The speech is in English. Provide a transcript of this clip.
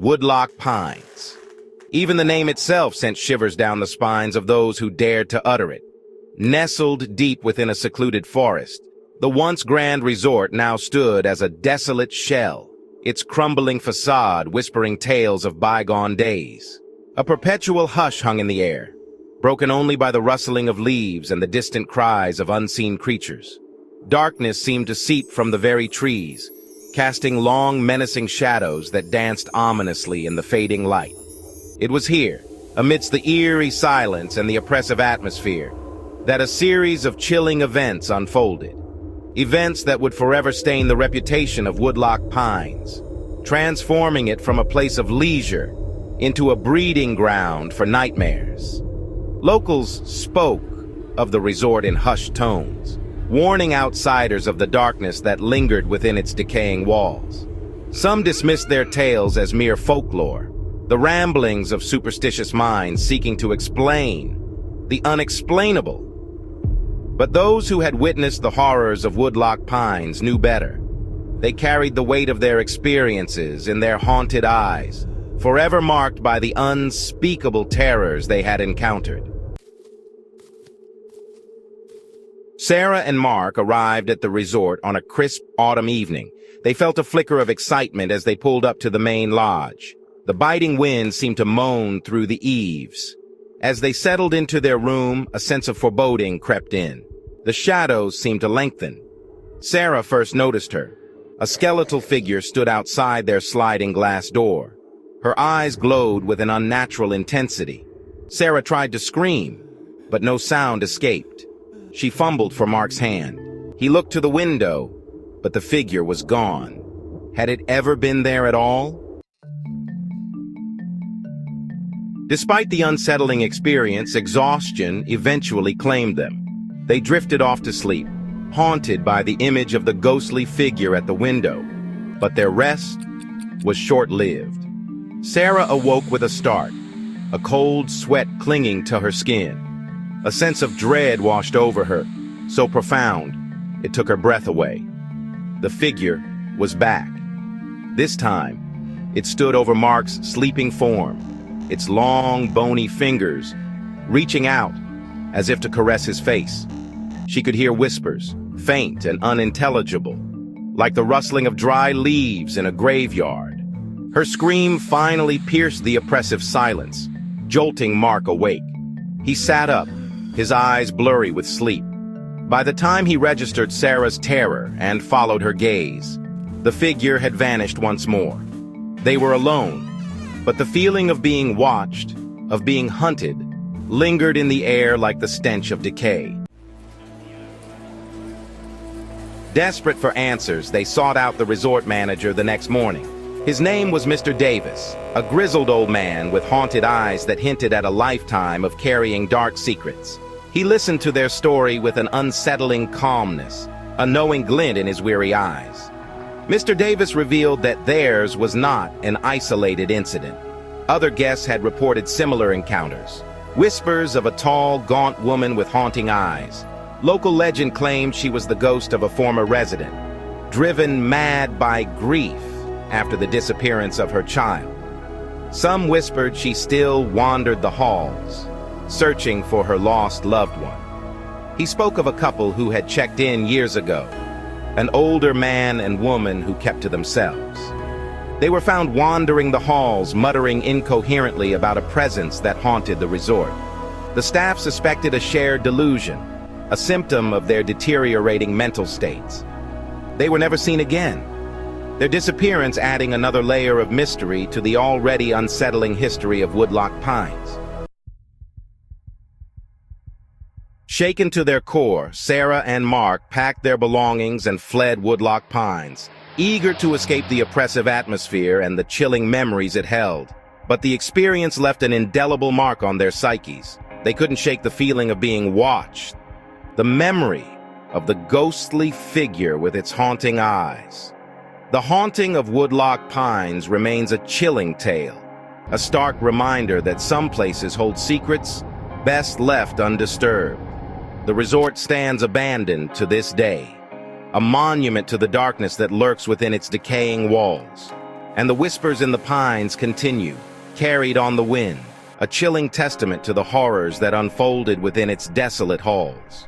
Woodlock Pines. Even the name itself sent shivers down the spines of those who dared to utter it. Nestled deep within a secluded forest, the once grand resort now stood as a desolate shell, its crumbling facade whispering tales of bygone days. A perpetual hush hung in the air, broken only by the rustling of leaves and the distant cries of unseen creatures. Darkness seemed to seep from the very trees, casting long, menacing shadows that danced ominously in the fading light. It was here, amidst the eerie silence and the oppressive atmosphere, that a series of chilling events unfolded. Events that would forever stain the reputation of Woodlock Pines, transforming it from a place of leisure into a breeding ground for nightmares. Locals spoke of the resort in hushed tones, warning outsiders of the darkness that lingered within its decaying walls. Some dismissed their tales as mere folklore, the ramblings of superstitious minds seeking to explain the unexplainable. But those who had witnessed the horrors of Woodlock Pines knew better. They carried the weight of their experiences in their haunted eyes, forever marked by the unspeakable terrors they had encountered. Sarah and Mark arrived at the resort on a crisp autumn evening. They felt a flicker of excitement as they pulled up to the main lodge. The biting wind seemed to moan through the eaves. As they settled into their room, a sense of foreboding crept in. The shadows seemed to lengthen. Sarah first noticed her. A skeletal figure stood outside their sliding glass door. Her eyes glowed with an unnatural intensity. Sarah tried to scream, but no sound escaped. She fumbled for Mark's hand. He looked to the window, but the figure was gone. Had it ever been there at all? Despite the unsettling experience, exhaustion eventually claimed them. They drifted off to sleep, haunted by the image of the ghostly figure at the window. But their rest was short-lived. Sarah awoke with a start, a cold sweat clinging to her skin. A sense of dread washed over her, so profound it took her breath away. The figure was back. This time, it stood over Mark's sleeping form, its long, bony fingers reaching out as if to caress his face. She could hear whispers, faint and unintelligible, like the rustling of dry leaves in a graveyard. Her scream finally pierced the oppressive silence, jolting Mark awake. He sat up, his eyes blurry with sleep. By the time he registered Sarah's terror and followed her gaze, the figure had vanished once more. They were alone, but the feeling of being watched, of being hunted, lingered in the air like the stench of decay. Desperate for answers, they sought out the resort manager the next morning. His name was Mr. Davis, a grizzled old man with haunted eyes that hinted at a lifetime of carrying dark secrets. He listened to their story with an unsettling calmness, a knowing glint in his weary eyes. Mr. Davis revealed that theirs was not an isolated incident. Other guests had reported similar encounters. Whispers of a tall, gaunt woman with haunting eyes. Local legend claimed she was the ghost of a former resident, driven mad by grief after the disappearance of her child. Some whispered she still wandered the halls, searching for her lost loved one. He spoke of a couple who had checked in years ago, an older man and woman who kept to themselves. They were found wandering the halls, muttering incoherently about a presence that haunted the resort. The staff suspected a shared delusion, a symptom of their deteriorating mental states. They were never seen again, their disappearance adding another layer of mystery to the already unsettling history of Woodlock Pines. Shaken to their core, Sarah and Mark packed their belongings and fled Woodlock Pines, eager to escape the oppressive atmosphere and the chilling memories it held. But the experience left an indelible mark on their psyches. They couldn't shake the feeling of being watched, the memory of the ghostly figure with its haunting eyes. The Haunting of Woodlock Pines remains a chilling tale, a stark reminder that some places hold secrets best left undisturbed. The resort stands abandoned to this day, a monument to the darkness that lurks within its decaying walls. And the whispers in the pines continue, carried on the wind, a chilling testament to the horrors that unfolded within its desolate halls.